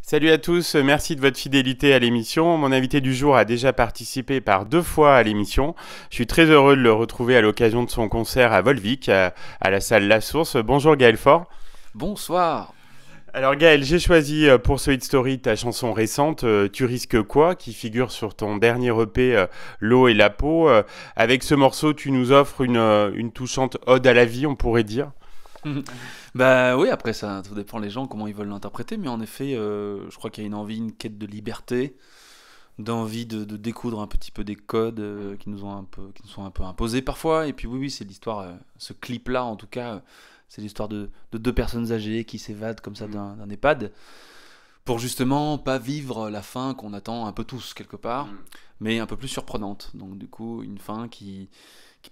Salut à tous, merci de votre fidélité à l'émission. Mon invité du jour a déjà participé par 2 fois à l'émission. Je suis très heureux de le retrouver à l'occasion de son concert à Volvic, à la salle La Source. Bonjour Gaël Faure. Bonsoir. Alors Gaël, j'ai choisi pour ce Hit Story ta chanson récente, Tu risques quoi, qui figure sur ton dernier EP, L'eau et la peau. Avec ce morceau, tu nous offres une touchante ode à la vie, on pourrait dire. Bah oui, après ça, tout dépend les gens comment ils veulent l'interpréter, mais en effet, je crois qu'il y a une envie, une quête de liberté, d'envie de découdre un petit peu des codes qui nous sont un peu imposés parfois. Et puis oui, c'est l'histoire, ce clip-là en tout cas, c'est l'histoire de deux personnes âgées qui s'évadent comme ça d'un EHPAD pour justement pas vivre la fin qu'on attend un peu tous quelque part, mais un peu plus surprenante. Donc du coup, une fin qui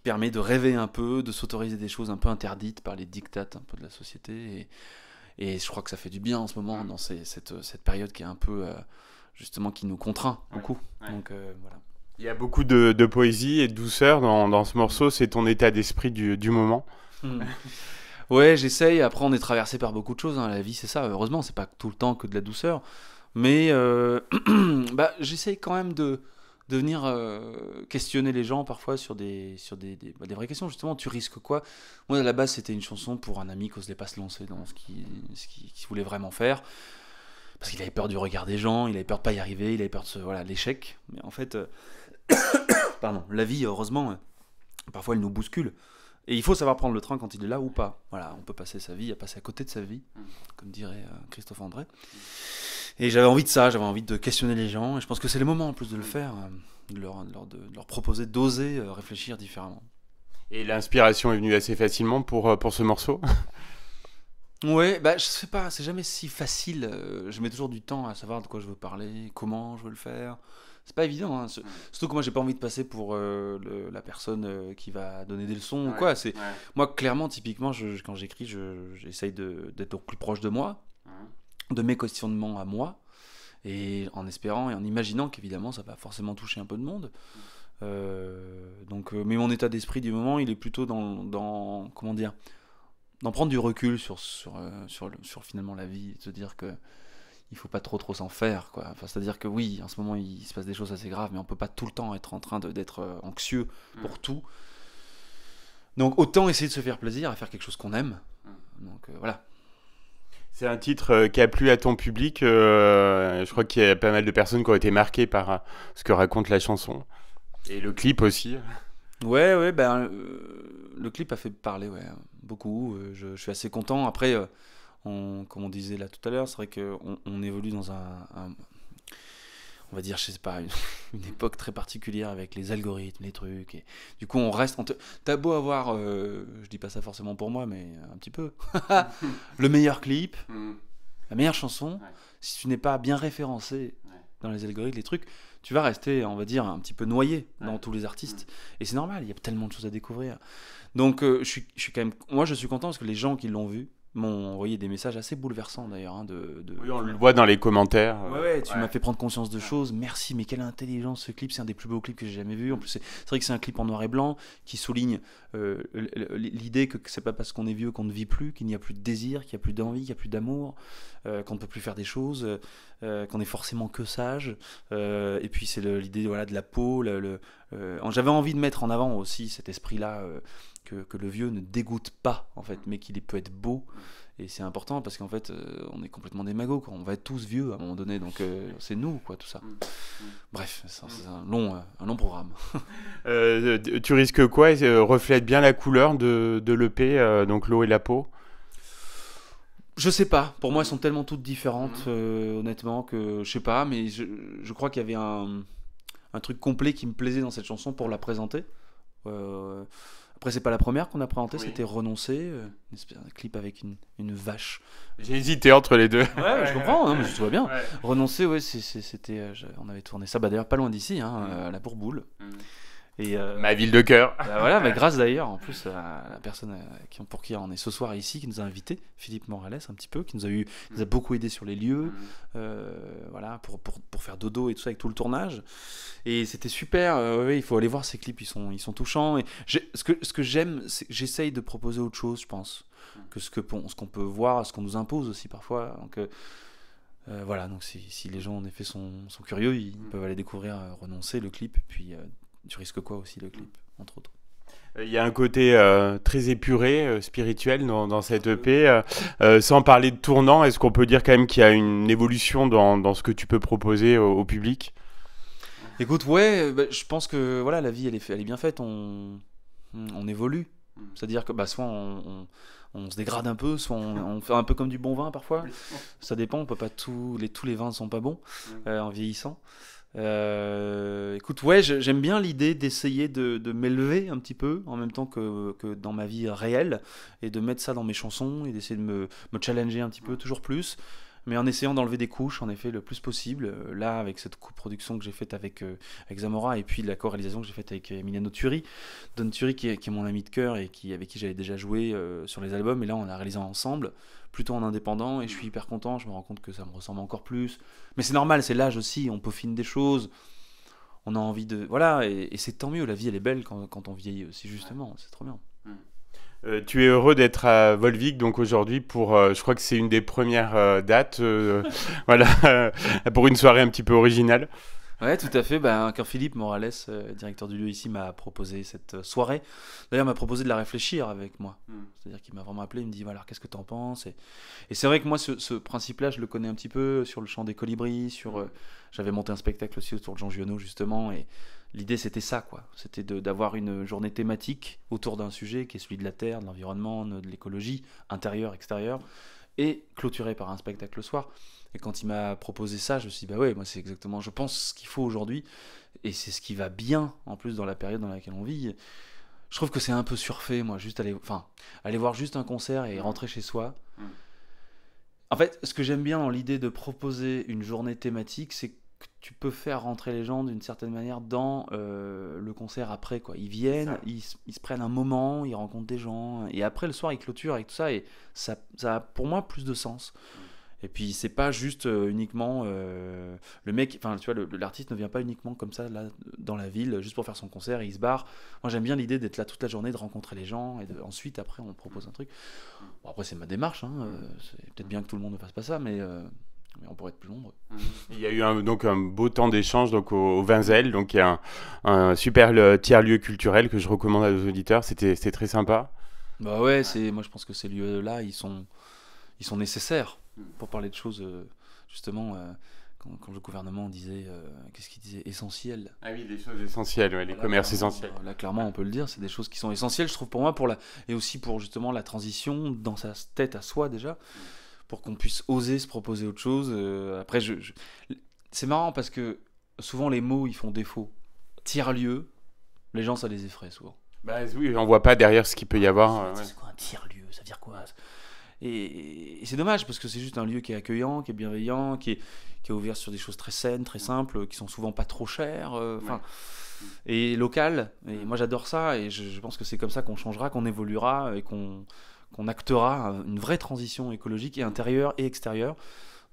permet de rêver un peu, de s'autoriser des choses un peu interdites par les dictates un peu de la société. Et je crois que ça fait du bien en ce moment, dans cette période qui est un peu, justement, qui nous contraint beaucoup. Donc voilà. Il y a beaucoup de poésie et de douceur dans ce morceau, c'est ton état d'esprit du moment. Hmm. Ouais, j'essaye. Après, on est traversé par beaucoup de choses, hein. La vie, c'est ça. Heureusement, c'est pas tout le temps que de la douceur. Mais bah, j'essaye quand même de venir questionner les gens parfois sur des vraies questions. Justement, tu risques quoi? Moi, à la base, c'était une chanson pour un ami qui n'osait pas se lancer dans ce qu'il voulait vraiment faire. Parce qu'il avait peur du regard des gens, il avait peur de pas y arriver, il avait peur de voilà, l'échec. Mais en fait, pardon, la vie, heureusement, parfois elle nous bouscule. Et il faut savoir prendre le train quand il est là ou pas. Voilà, on peut passer sa vie à passer à côté de sa vie, comme dirait Christophe André. Et j'avais envie de ça, j'avais envie de questionner les gens. Et je pense que c'est le moment en plus de le faire, de leur proposer d'oser réfléchir différemment. Et l'inspiration est venue assez facilement pour ce morceau. Ouais, bah je sais pas, c'est jamais si facile. Je mets toujours du temps à savoir de quoi je veux parler, comment je veux le faire. C'est pas évident, hein. Surtout que moi j'ai pas envie de passer pour la personne qui va donner des leçons ou quoi. Moi clairement, typiquement, quand j'écris, j'essaye d'être au plus proche de moi, de mes questionnements à moi, et en espérant et en imaginant qu'évidemment ça va forcément toucher un peu de monde. Mais mon état d'esprit du moment, il est plutôt comment dire, d'en prendre du recul sur finalement la vie, et de se dire que il faut pas trop s'en faire, quoi. Enfin, c'est-à-dire que oui, en ce moment il se passe des choses assez graves, mais on peut pas tout le temps être en train d'être anxieux pour tout. Donc autant essayer de se faire plaisir à faire quelque chose qu'on aime. Donc voilà. C'est un titre qui a plu à ton public. Je crois qu'il y a pas mal de personnes qui ont été marquées par ce que raconte la chanson. Et le clip aussi. Ouais, ben le clip a fait parler, ouais, beaucoup. Je suis assez content. Après, comme on disait là tout à l'heure, c'est vrai qu'on évolue dans on va dire, je sais pas, une époque très particulière avec les algorithmes, les trucs. Et du coup, on reste. T'as beau avoir, je dis pas ça forcément pour moi, mais un petit peu, le meilleur clip, la meilleure chanson, si tu n'es pas bien référencé dans les algorithmes, les trucs, tu vas rester, on va dire, un petit peu noyé dans tous les artistes. Et c'est normal, il y a tellement de choses à découvrir. Donc, je suis quand même, moi, je suis content parce que les gens qui l'ont vu m'ont envoyé des messages assez bouleversants d'ailleurs, hein, Oui, on le voit dans les commentaires. Ouais, tu m'as fait prendre conscience de choses. Merci, mais quelle intelligence ce clip. C'est un des plus beaux clips que j'ai jamais vu. En plus, c'est vrai que c'est un clip en noir et blanc qui souligne l'idée que c'est pas parce qu'on est vieux qu'on ne vit plus, qu'il n'y a plus de désir, qu'il n'y a plus d'envie, qu'il n'y a plus d'amour, qu'on ne peut plus faire des choses, qu'on est forcément que sage. Et puis, c'est l'idée voilà, de la peau. J'avais envie de mettre en avant aussi cet esprit-là. Que le vieux ne dégoûte pas en fait, mais qu'il peut être beau, et c'est important parce qu'en fait on est complètement des magots, quoi. On va être tous vieux à un moment donné, donc c'est nous, quoi, tout ça. Bref, c'est un long programme. Tu risques quoi reflète bien la couleur de l'EP, donc L'eau et la peau. Je sais pas, pour moi elles sont tellement toutes différentes, honnêtement, que je sais pas, mais je crois qu'il y avait un truc complet qui me plaisait dans cette chanson pour la présenter. Euh, Après, c'est pas la première qu'on a présentée, c'était Renoncer, un clip avec une vache. J'ai hésité entre les deux. Ouais, je comprends, hein, mais tout va bien. Renoncer, ouais, c'était, on avait tourné ça, bah, d'ailleurs pas loin d'ici, hein, à la Bourboule. Et Ma ville de cœur. bah, voilà, mais grâce d'ailleurs en plus à la personne pour qui on est ce soir ici, qui nous a invités, Philippe Morales, un petit peu, qui nous a beaucoup aidé sur les lieux, voilà, pour faire dodo et tout ça avec tout le tournage. Et c'était super. Ouais, il faut aller voir ces clips, ils sont touchants. Et ce que j'aime, c'est que j'essaye de proposer autre chose, je pense, que ce qu'on peut voir, ce qu'on nous impose aussi parfois. Donc, Voilà, donc si les gens en effet sont curieux, ils peuvent aller découvrir Renoncer, le clip, et puis Tu risques quoi aussi, le clip, entre autres. Il y a un côté très épuré, spirituel dans cette EP. Sans parler de tournant, est-ce qu'on peut dire quand même qu'il y a une évolution dans ce que tu peux proposer au public? Écoute, ouais, bah, je pense que voilà, la vie elle est bien faite, on évolue. C'est-à-dire que bah, soit on se dégrade un peu, soit on fait un peu comme du bon vin parfois. Ça dépend, on peut pas tous les vins ne sont pas bons en vieillissant. Écoute, ouais, j'aime bien l'idée d'essayer de m'élever un petit peu en même temps que dans ma vie réelle et de mettre ça dans mes chansons et d'essayer de me challenger un petit peu toujours plus, mais en essayant d'enlever des couches en effet le plus possible. Là, avec cette coproduction que j'ai faite avec Zamora et puis la co-réalisation que j'ai faite avec Emiliano Turi, Don Turi qui est mon ami de cœur et avec qui j'avais déjà joué sur les albums, et là on a réalisé ensemble plutôt en indépendant et je suis hyper content, je me rends compte que ça me ressemble encore plus. Mais c'est normal, c'est l'âge aussi, on peaufine des choses, on a envie de... Voilà, et c'est tant mieux, la vie elle est belle quand on vieillit aussi justement, c'est trop bien. Tu es heureux d'être à Volvic donc aujourd'hui pour, je crois que c'est une des premières dates, voilà, pour une soirée un petit peu originale. Ouais, tout à fait. Ben, quand Philippe Morales, directeur du lieu ici, m'a proposé cette soirée, d'ailleurs, m'a proposé de la réfléchir avec moi. C'est-à-dire qu'il m'a vraiment appelé, il me dit, voilà, qu'est-ce que tu en penses? Et c'est vrai que moi, ce principe-là, je le connais un petit peu sur le chant des colibris, j'avais monté un spectacle aussi autour de Jean Giono, justement, et l'idée, c'était ça, quoi. C'était d'avoir une journée thématique autour d'un sujet qui est celui de la terre, de l'environnement, de l'écologie, intérieure, extérieure, et clôturé par un spectacle le soir. Et quand il m'a proposé ça, je me suis dit, bah ouais, moi c'est exactement, je pense, ce qu'il faut aujourd'hui. Et c'est ce qui va bien, en plus, dans la période dans laquelle on vit. Je trouve que c'est un peu surfait, moi, juste aller voir juste un concert et rentrer chez soi. En fait, ce que j'aime bien dans l'idée de proposer une journée thématique, c'est que tu peux faire rentrer les gens d'une certaine manière dans le concert après, quoi. Ils viennent, ils se prennent un moment, ils rencontrent des gens, et après le soir ils clôturent avec tout ça, et ça a pour moi plus de sens. Et puis c'est pas juste uniquement le mec, enfin tu vois, l'artiste ne vient pas uniquement comme ça là dans la ville juste pour faire son concert et il se barre. Moi j'aime bien l'idée d'être là toute la journée, de rencontrer les gens et ensuite après on propose un truc. Bon, après c'est ma démarche, hein, c'est peut-être bien que tout le monde ne fasse pas ça, mais on pourrait être plus nombreux. Il y a eu donc un beau temps d'échange donc au Vinzel, donc il y a un super tiers-lieu culturel que je recommande à nos auditeurs. C'était très sympa. Bah ouais, moi je pense que ces lieux-là ils sont nécessaires pour parler de choses justement quand le gouvernement disait qu'est-ce qu'il disait, essentiel. Ah oui, des choses essentielles, ouais, les commerces essentiels. Là clairement on peut le dire, c'est des choses qui sont essentielles, je trouve, pour moi, et aussi pour justement la transition dans sa tête à soi déjà, pour qu'on puisse oser se proposer autre chose. Après c'est marrant parce que souvent les mots ils font défaut. Tiers-lieu, les gens ça les effraie souvent. Bah oui, on voit pas derrière ce qu'il peut y avoir. C'est quoi un tiers-lieu, ça veut dire quoi? Et c'est dommage parce que c'est juste un lieu qui est accueillant, qui est bienveillant, qui est ouvert sur des choses très saines, très simples, qui sont souvent pas trop chères, et local. Et moi j'adore ça et je pense que c'est comme ça qu'on changera, qu'on évoluera et qu'on actera une vraie transition écologique et intérieure et extérieure.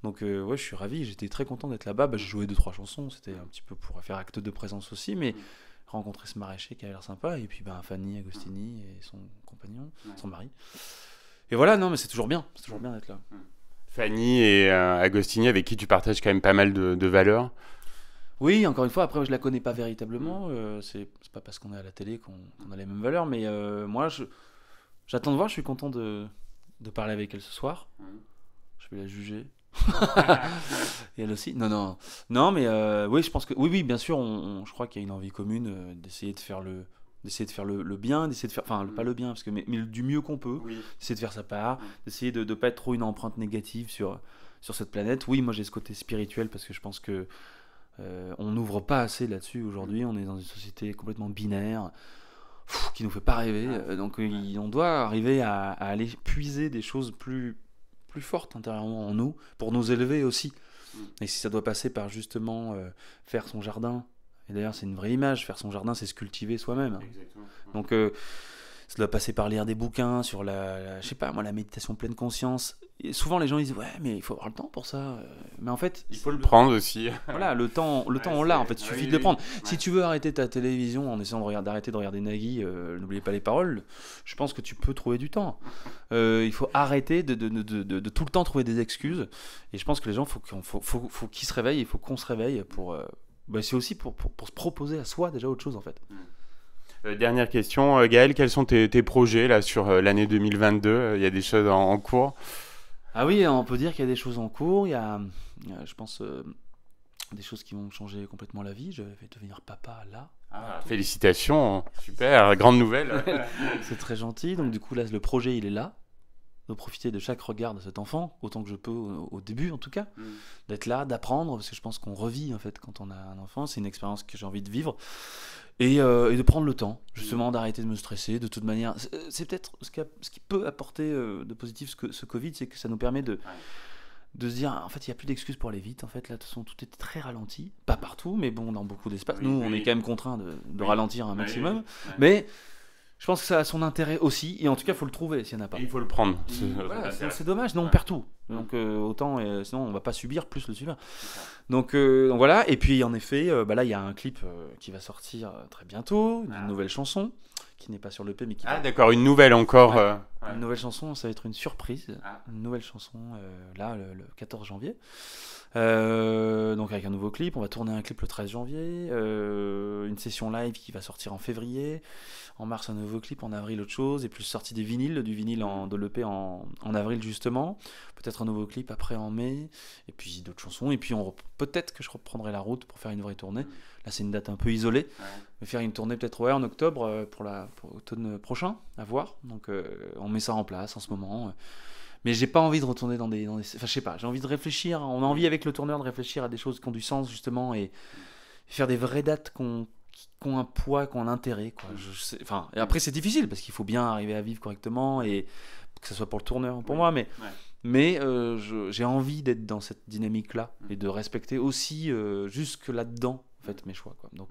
Donc ouais, je suis ravi, j'étais très content d'être là-bas. J'ai joué 2-3 chansons, c'était un petit peu pour faire acte de présence aussi, mais rencontrer ce maraîcher qui a l'air sympa, et puis Fanny Agostini et son compagnon, son mari. Et voilà, non, mais c'est toujours bien d'être là. Fanny et Agostini, avec qui tu partages quand même pas mal de valeurs. Oui, encore une fois, après, je la connais pas véritablement. C'est pas parce qu'on est à la télé qu'on a les mêmes valeurs, mais moi, j'attends de voir. Je suis content de parler avec elle ce soir. Je vais la juger. Et elle aussi. Non, mais oui, je pense que oui, bien sûr. Je crois qu'il y a une envie commune d'essayer de faire le bien, d'essayer de faire, enfin pas le bien, parce que mais du mieux qu'on peut, d'essayer de faire sa part, d'essayer de pas être trop une empreinte négative sur cette planète. Oui, moi j'ai ce côté spirituel parce que je pense que on n'ouvre pas assez là-dessus aujourd'hui. On est dans une société complètement binaire qui nous fait pas rêver. Donc on doit arriver à aller puiser des choses plus fortes intérieurement en nous pour nous élever aussi. Et si ça doit passer par justement faire son jardin. Et d'ailleurs, c'est une vraie image. Faire son jardin, c'est se cultiver soi-même. Exactement. Donc, Ça doit passer par lire des bouquins sur je sais pas moi, la méditation pleine conscience. Et souvent les gens disent ouais mais il faut avoir le temps pour ça. Mais en fait il faut le prendre aussi. Voilà, le temps on l'a en fait, il suffit de le prendre. Si tu veux arrêter ta télévision en essayant d'arrêter de regarder Nagui, n'oubliez pas les paroles, je pense que tu peux trouver du temps. Il faut arrêter de tout le temps trouver des excuses. Et je pense que les gens, faut qu'ils se réveillent, il faut qu'on se réveille pour... c'est aussi pour se proposer à soi déjà autre chose en fait. Dernière question, Gaël, quels sont tes projets là, sur l'année 2022 Il y a des choses en cours? Ah oui, on peut dire qu'il y a des choses en cours. Il y a, je pense, des choses qui vont me changer complètement la vie. Je vais devenir papa là. Ah, félicitations, super, grande nouvelle. C'est très gentil. Donc du coup, là, le projet, il est là. De profiter de chaque regard de cet enfant, autant que je peux au début en tout cas. D'être là, d'apprendre, parce que je pense qu'on revit en fait quand on a un enfant. C'est une expérience que j'ai envie de vivre. Et de prendre le temps, justement, d'arrêter de me stresser. De toute manière, c'est peut-être ce qui peut apporter de positif ce Covid, c'est que ça nous permet de se dire, en fait, il n'y a plus d'excuses pour aller vite. En fait, là, de toute façon, tout est très ralenti. Pas partout, mais bon, dans beaucoup d'espaces. Nous, on est quand même contraints de ralentir un maximum. Mais je pense que ça a son intérêt aussi. Et en tout cas, il faut le trouver s'il n'y en a pas. Il faut le prendre. Voilà, c'est dommage, non, on perd tout. Donc autant, sinon on ne va pas subir plus le subir. Donc voilà, et puis en effet, là il y a un clip qui va sortir très bientôt, une nouvelle chanson, qui n'est pas sur l'EP mais qui va... d'accord, une nouvelle encore. Une nouvelle chanson, ça va être une surprise, une nouvelle chanson, là le 14 janvier. Donc avec un nouveau clip, on va tourner un clip le 13 janvier, une session live qui va sortir en février, en mars un nouveau clip, en avril autre chose, et plus sortie du vinyle de l'EP en avril justement, peut-être un nouveau clip après en mai, et puis d'autres chansons, et puis peut-être que je reprendrai la route pour faire une vraie tournée. Là c'est une date un peu isolée, je vais faire une tournée peut-être en octobre pour l'automne prochain, à voir, donc on met ça en place en ce moment. Mais j'ai pas envie de retourner dans des... Enfin, je sais pas, j'ai envie de réfléchir. On a envie avec le tourneur de réfléchir à des choses qui ont du sens, justement, et faire des vraies dates qui ont un poids, qui ont un intérêt, quoi. Et après, c'est difficile, parce qu'il faut bien arriver à vivre correctement, et que ce soit pour le tourneur ou pour moi, mais j'ai envie d'être dans cette dynamique-là, et de respecter aussi jusque là-dedans, en fait, mes choix, quoi. Donc,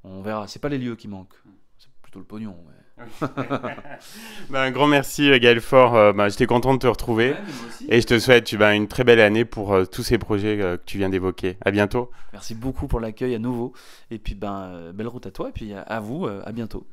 on verra. C'est pas les lieux qui manquent, c'est plutôt le pognon, Un grand merci Gaël Faure, j'étais content de te retrouver et je te souhaite une très belle année pour tous ces projets que tu viens d'évoquer. À bientôt. Merci beaucoup pour l'accueil à nouveau et puis belle route à toi et puis à vous, à bientôt.